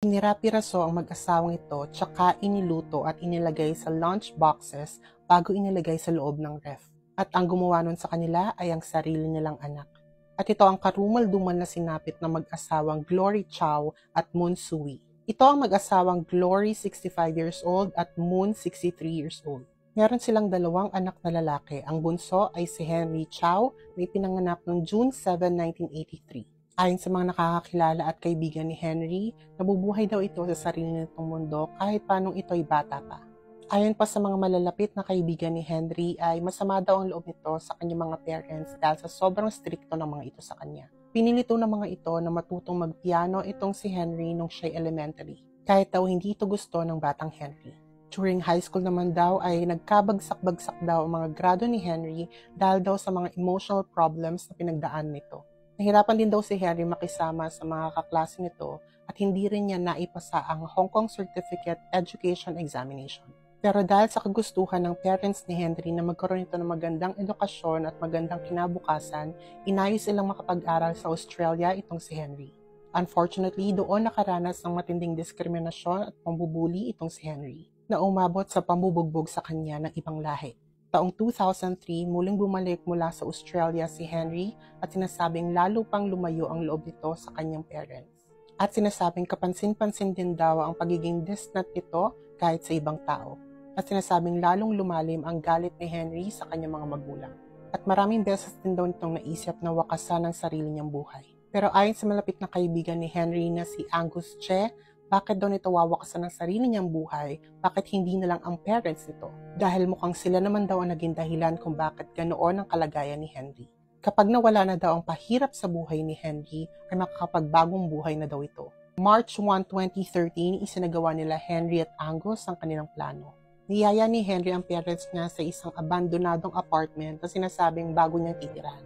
Pinira-piraso ang mag-asawang ito tsaka iniluto at inilagay sa lunch boxes bago inilagay sa loob ng ref. At ang gumawa nun sa kanila ay ang sarili nilang anak. At ito ang karumal-dumal na sinapit ng mag-asawang Glory Chow at Moon Sui. Ito ang mag-asawang Glory 65 years old at Moon 63 years old. Meron silang dalawang anak na lalaki. Ang bunso ay si Henry Chow na ipinanganak noong June 7, 1983. Ayon sa mga nakakakilala at kaibigan ni Henry, nabubuhay daw ito sa sarili nitong mundo kahit paanong ito'y bata pa. Ayon pa sa mga malalapit na kaibigan ni Henry ay masama daw ang loob nito sa kanyang mga parents dahil sa sobrang strikto ng mga ito sa kanya. Pinilito ng mga ito na matutong magpiano itong si Henry nung siya'y elementary, kahit daw hindi ito gusto ng batang Henry. During high school naman daw ay nagkabagsak-bagsak daw ang mga grado ni Henry dahil daw sa mga emotional problems na pinagdaan nito. Nahirapan din daw si Henry makisama sa mga kaklase nito at hindi rin niya naipasa ang Hong Kong Certificate Education Examination. Pero dahil sa kagustuhan ng parents ni Henry na magkaroon ito ng magandang edukasyon at magandang kinabukasan, inayos silang makapag-aral sa Australia itong si Henry. Unfortunately, doon nakaranas ng matinding diskriminasyon at pambubuli itong si Henry, na umabot sa pambubugbog sa kanya ng ibang lahi. Taong 2003, muling bumalik mula sa Australia si Henry at sinasabing lalo pang lumayo ang loob nito sa kanyang parents. At sinasabing kapansin-pansin din daw ang pagiging distant nito kahit sa ibang tao. At sinasabing lalong lumalim ang galit ni Henry sa kanyang mga magulang. At maraming beses din daw nitong naisip na wakasan ang sarili niyang buhay. Pero ayon sa malapit na kaibigan ni Henry na si Angus Che, bakit daw nito wawakasan ng sarili niyang buhay? Bakit hindi na lang ang parents nito? Dahil mukhang sila naman daw ang naging dahilan kung bakit ganoon ang kalagayan ni Henry. Kapag nawala na daw ang pahirap sa buhay ni Henry, ay makakapagbagong buhay na daw ito. March 1, 2013, isinagawa nila Henry at Angus ang kanilang plano. Niyaya ni Henry ang parents niya sa isang abandonadong apartment na sinasabing bago niyang titirahan.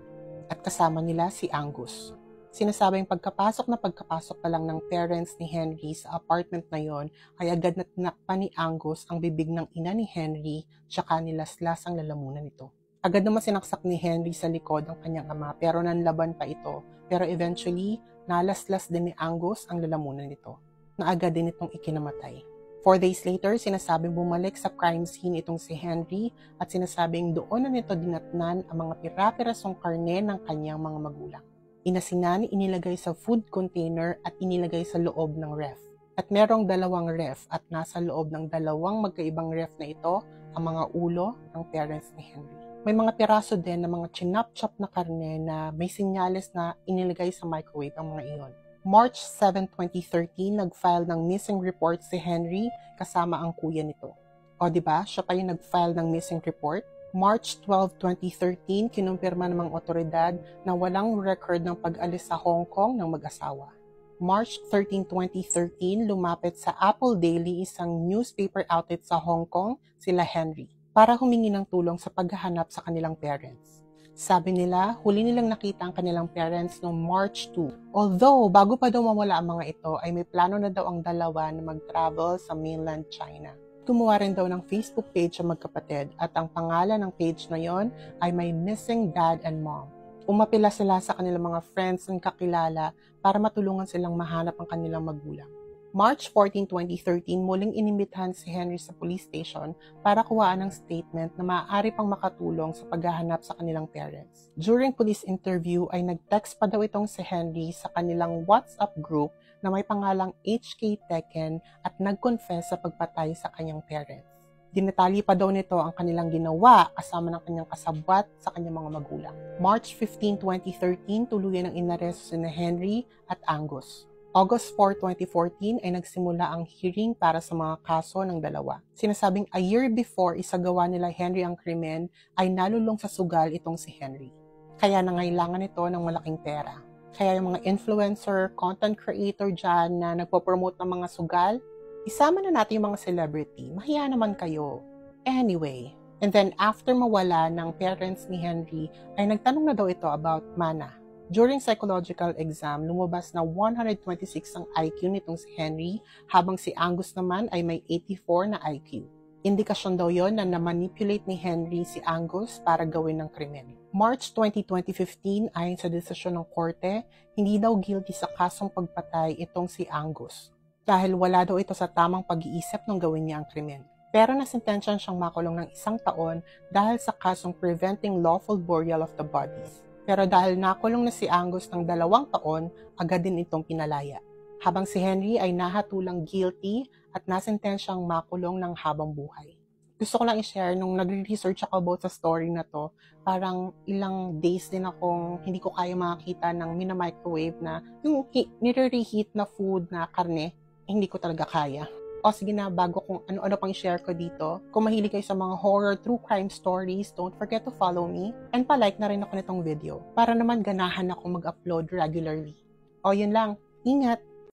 At kasama nila si Angus. Sinasabing pagkapasok pa lang ng parents ni Henry sa apartment na yon ay agad na tinakpan ni Angus ang bibig ng ina ni Henry tsaka nilaslas ang lalamunan nito. Agad naman sinaksak ni Henry sa likod ang kanyang ama pero nanlaban pa ito. Pero eventually, nalaslas din ni Angus ang lalamunan nito na agad din itong ikinamatay. 4 days later, sinasabing bumalik sa crime scene itong si Henry at sinasabing doon na nito dinatnan ang mga pira-pirasong karne ng kanyang mga magulang. Inasinan, inilagay sa food container at inilagay sa loob ng ref. At merong 2 ref at nasa loob ng 2 magkaibang ref na ito ang mga ulo ng parents ni Henry. May mga piraso din ng mga chinap-chop na karne na may sinyales na inilagay sa microwave ang mga iyon. March 7, 2013, nag-file ng missing report si Henry kasama ang kuya nito. O diba, siya pa yung nag-file ng missing report? March 12, 2013, kinumpirma ng mga otoridad na walang record ng pag-alis sa Hong Kong ng mag-asawa. March 13, 2013, lumapit sa Apple Daily, isang newspaper outlet sa Hong Kong, sila Henry, para humingi ng tulong sa paghahanap sa kanilang parents. Sabi nila, huli nilang nakita ang kanilang parents noong March 2. Although, bago pa daw mawala ang mga ito, ay may plano na daw ang dalawa na mag-travel sa mainland China. Gumawa rin daw ng Facebook page ang magkapatid at ang pangalan ng page na yon ay may Missing Dad and Mom. Umapila sila sa kanilang mga friends at kakilala para matulungan silang mahanap ang kanilang magulang. March 14, 2013, muling inimbitahan si Henry sa police station para kuhaan ng statement na maaari pang makatulong sa paghahanap sa kanilang parents. During police interview ay nag-text pa daw itong si Henry sa kanilang WhatsApp group na may pangalang HK Tekken at nag-confess sa pagpatay sa kanyang parents. Dinatali pa daw nito ang kanilang ginawa kasama ng kanyang kasabwat sa kanyang mga magulang. March 15, 2013, tuluyan ng inaresto si Henry at Angus. August 4, 2014 ay nagsimula ang hearing para sa mga kaso ng dalawa. Sinasabing a year before isagawa nila Henry ang krimen ay nalulong sa sugal itong si Henry. Kaya nangailangan ito ng malaking pera. Kaya yung mga influencer, content creator dyan na nagpo-promote ng mga sugal, isama na natin yung mga celebrity. Mahiya naman kayo. Anyway, and then after mawala ng parents ni Henry, ay nagtanong na daw ito about mana. During psychological exam, lumabas na 126 ang IQ nitong si Henry, habang si Angus naman ay may 84 na IQ. Indikasyon daw yon na na-manipulate ni Henry si Angus para gawin ng krimen. March 20, 2015, ayon sa desisyon ng korte, hindi daw guilty sa kasong pagpatay itong si Angus. dahil wala daw ito sa tamang pag-iisip nung gawin niya ang krimen. Pero nasintensyahan siyang makulong ng 1 taon dahil sa kasong preventing lawful burial of the bodies. Pero dahil nakulong na si Angus ng 2 taon, agad din itong pinalaya. Habang si Henry ay nahatulang guilty at nasentensyang makulong ng habang buhay. Gusto ko lang i-share, nung nagre-research ako about sa story na to, parang ilang days din akong hindi ko kaya makakita ng mina-microwave na yung nire-reheat na food na karne, hindi ko talaga kaya. O sige na, bago kung ano-ano pang share ko dito, kung mahilig kayo sa mga horror true crime stories, don't forget to follow me and pa-like na rin ako nitong video para naman ganahan ako mag-upload regularly. O yun lang, ingat!